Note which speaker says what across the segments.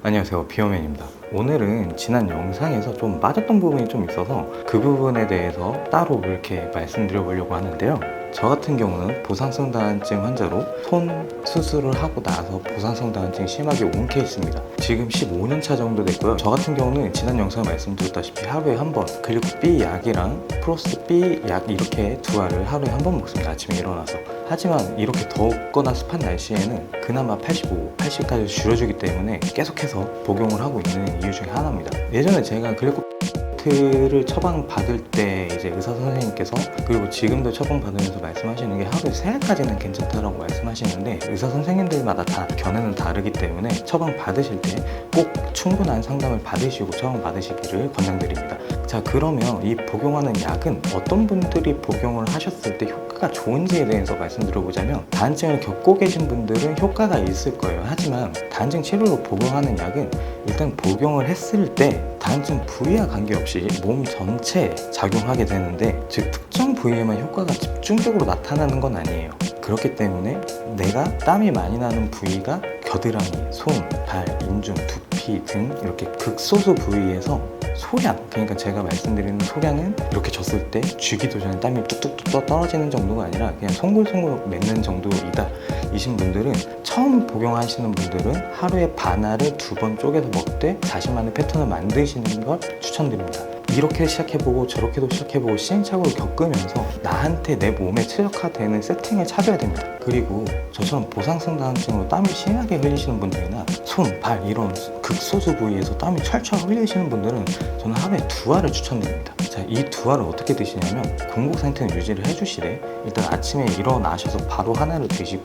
Speaker 1: 안녕하세요, 비어맨입니다. 오늘은 지난 영상에서 좀 빠졌던 부분이 좀 있어서 그 부분에 대해서 따로 이렇게 말씀드려 보려고 하는데요. 저 같은 경우는 보상성 다한증 환자로 손 수술을 하고 나서 보상성 다한증이 심하게 온 케이스입니다. 지금 15년 차 정도 됐고요. 저 같은 경우는 지난 영상에 말씀드렸다시피 하루에 한 번, 글리코비 약이랑 프로스트 B 약 이렇게 두 알을 하루에 한 번 먹습니다. 아침에 일어나서. 하지만 이렇게 덥거나 습한 날씨에는 그나마 85, 80까지 줄여주기 때문에 계속해서 복용을 하고 있는 이유 중에 하나입니다. 예전에 제가 글리코비를 처방 받을 때 이제 의사 선생님께서, 그리고 지금도 처방 받으면서 말씀하시는 게 하루에 3알까지는 괜찮다라고 말씀하시는데, 의사 선생님들마다 다 견해는 다르기 때문에 처방 받으실 때 꼭 충분한 상담을 받으시고 처방 받으시기를 권장드립니다. 자, 그러면 이 복용하는 약은 어떤 분들이 복용을 하셨을 때 효과가 좋은지에 대해서 말씀드려보자면, 다한증을 겪고 계신 분들은 효과가 있을 거예요. 하지만 다한증 치료로 복용하는 약은 일단 복용을 했을 때 다한증 부위와 관계없이 몸 전체에 작용하게 되는데, 즉 특정 부위에만 효과가 집중적으로 나타나는 건 아니에요. 그렇기 때문에 내가 땀이 많이 나는 부위가 겨드랑이, 손, 발, 인중, 두피 등 이렇게 극소수 부위에서 소량, 그러니까 제가 말씀드리는 소량은 이렇게 졌을 때 쥐기도 전에 땀이 뚝뚝뚝 떨어지는 정도가 아니라 그냥 송골송골 맺는 정도이다 이신 분들은, 처음 복용하시는 분들은 하루에 반알을 2번 쪼개서 먹되 자신만의 패턴을 만드시는 걸 추천드립니다. 이렇게 시작해보고 저렇게도 시작해보고 시행착오를 겪으면서 나한테 내 몸에 최적화되는 세팅을 찾아야 됩니다. 그리고 저처럼 보상성 다한증으로 땀이 심하게 흘리시는 분들이나 손, 발 이런 극소수 부위에서 땀이 철철 흘리시는 분들은 저는 하루에 2알을 추천드립니다. 자, 이 2알을 어떻게 드시냐면, 공복 상태는 유지를 해주시되 일단 아침에 일어나셔서 바로 하나를 드시고,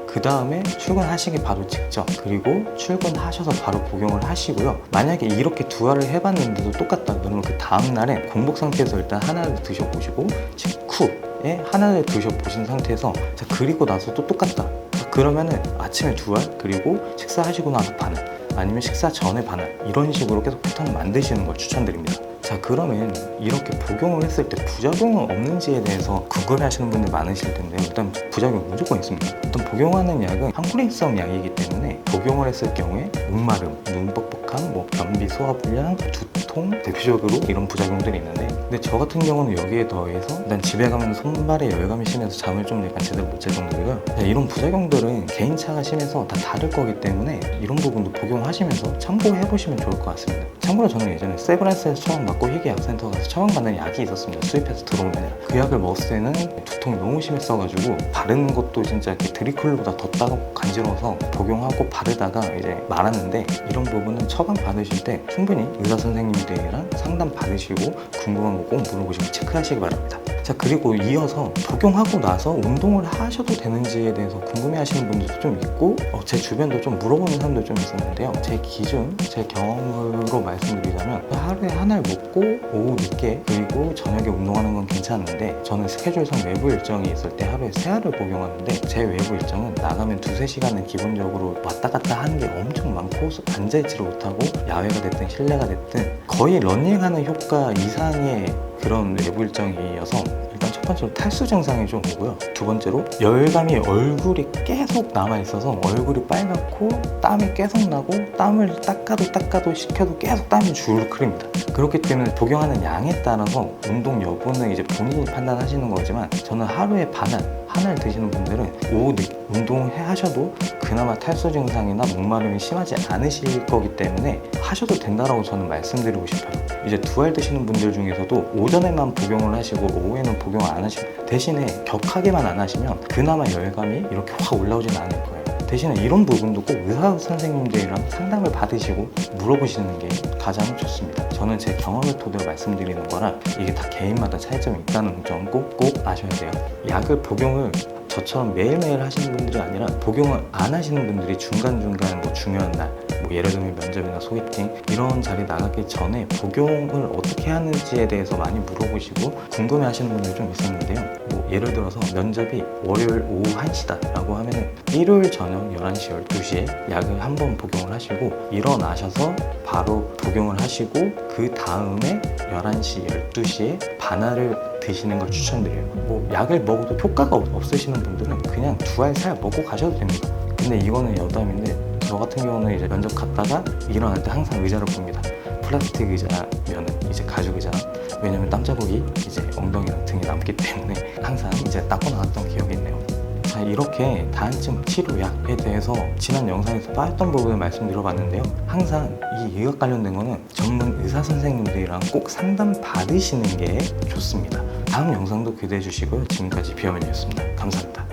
Speaker 1: 그 다음에 출근하시기 바로 직전, 그리고 출근하셔서 바로 복용을 하시고요. 만약에 이렇게 2알을 해봤는데도 똑같다 그러면 그 다음날에 공복 상태에서 일단 하나를 드셔보시고 직후에 하나를 드셔보신 상태에서, 자, 그리고 나서 또 똑같다. 자, 그러면은 아침에 2알, 그리고 식사하시고 나서 반알, 아니면 식사 전에 반알, 이런 식으로 계속 패턴을 만드시는 걸 추천드립니다. 자, 그러면 이렇게 복용을 했을 때 부작용은 없는지에 대해서 궁금해하시는 분들 많으실 텐데요. 일단 부작용 무조건 있습니다. 일단 복용하는 약은 항구리성 약이기 때문에 복용을 했을 경우에 목마름, 눈 뻑뻑함, 변비, 소화불량, 두통, 대표적으로 이런 부작용들이 있는데, 근데 저 같은 경우는 여기에 더해서 일단 집에 가면 손발에 열감이 심해서 잠을 좀 약간 제대로 못 잘 정도고요. 이런 부작용들은 개인차가 심해서 다 다를 거기 때문에 이런 부분도 복용하시면서 참고해 보시면 좋을 것 같습니다. 참고로 저는 예전에 세브란스에서 처방받고 희귀약센터 가서 처방받는 약이 있었습니다. 수입해서 들어온 게 아니라. 그 약을 먹었을 때는 두통이 너무 심했어가지고 바르는 것도 진짜 이렇게 드리클보다 더 따갑고 간지러워서 복용하고 바르다가 이제 말았는데, 이런 부분은 처방 받으실 때 충분히 의사 선생님들이랑 상담 받으시고 궁금한 거 꼭 물어보시고 체크하시기 바랍니다. 자, 그리고 이어서 복용하고 나서 운동을 하셔도 되는지에 대해서 궁금해하시는 분들도 좀 있고, 제 주변도 좀 물어보는 사람도 좀 있었는데요. 제 기준, 제 경험으로 말씀드리자면, 하루에 하나를 먹고 오후 늦게 그리고 저녁에 운동하는 건 괜찮은데, 저는 스케줄상 외부 일정이 있을 때 하루에 3알을 복용하는데, 제 외부 일정은 나가면 2-3시간은 기본적으로 왔다 갔다 하는 게 엄청 많고 앉아있지를 못하고, 야외가 됐든 실내가 됐든 거의 러닝하는 효과 이상의 그런 외부 일정이어서, 일단 첫 번째로 탈수 증상이 좀 오고요. 두 번째로 열감이 얼굴이 계속 남아있어서 얼굴이 빨갛고 땀이 계속 나고, 땀을 닦아도 식혀도 계속 땀이 줄줄 흐릅니다. 그렇기 때문에 복용하는 양에 따라서 운동 여부는 이제 본인이 판단하시는 거지만, 저는 하루에 하나를 드시는 분들은 오후 운동해 하셔도 그나마 탈수 증상이나 목마름이 심하지 않으실 거기 때문에 하셔도 된다라고 저는 말씀드리고 싶어요. 이제 2알 드시는 분들 중에서도 오전에만 복용을 하시고 오후에는 복용 안 하시고, 대신에 격하게만 안 하시면 그나마 열감이 이렇게 확 올라오지는 않을 거예요. 대신에 이런 부분도 꼭 의사 선생님들이랑 상담을 받으시고 물어보시는 게 가장 좋습니다. 저는 제 경험을 토대로 말씀드리는 거라 이게 다 개인마다 차이점이 있다는 점 꼭 아셔야 돼요. 약을 복용을 저처럼 매일매일 하시는 분들이 아니라, 복용을 안 하시는 분들이 중간중간 중요한 날, 예를 들면 면접이나 소개팅 이런 자리에 나가기 전에 복용을 어떻게 하는지에 대해서 많이 물어보시고 궁금해 하시는 분들이 좀 있었는데요. 예를 들어서 면접이 월요일 오후 1시다 라고 하면 일요일 저녁 11시, 12시에 약을 한번 복용을 하시고 일어나셔서 바로 복용을 하시고, 그 다음에 11시, 12시에 반알을 드시는 걸 추천드려요. 약을 먹어도 효과가 없으시는 분들은 그냥 2알, 3알 먹고 가셔도 됩니다. 근데 이거는 여담인데, 저 저 같은 경우는 이제 면접 갔다가 일어날 때 항상 의자를 봅니다. 플라스틱 의자면은 이제 가죽 의자. 왜냐면 땀 자국이 이제 엉덩이랑 등에 남기 때문에 항상 이제 닦고 나왔던 기억이 있네요. 자, 이렇게 다한증 치료약에 대해서 지난 영상에서 빠졌던 부분을 말씀드려봤는데요. 항상 이 의학 관련된 거는 전문 의사 선생님들이랑 꼭 상담 받으시는 게 좋습니다. 다음 영상도 기대해 주시고요. 지금까지 비어맨이었습니다. 감사합니다.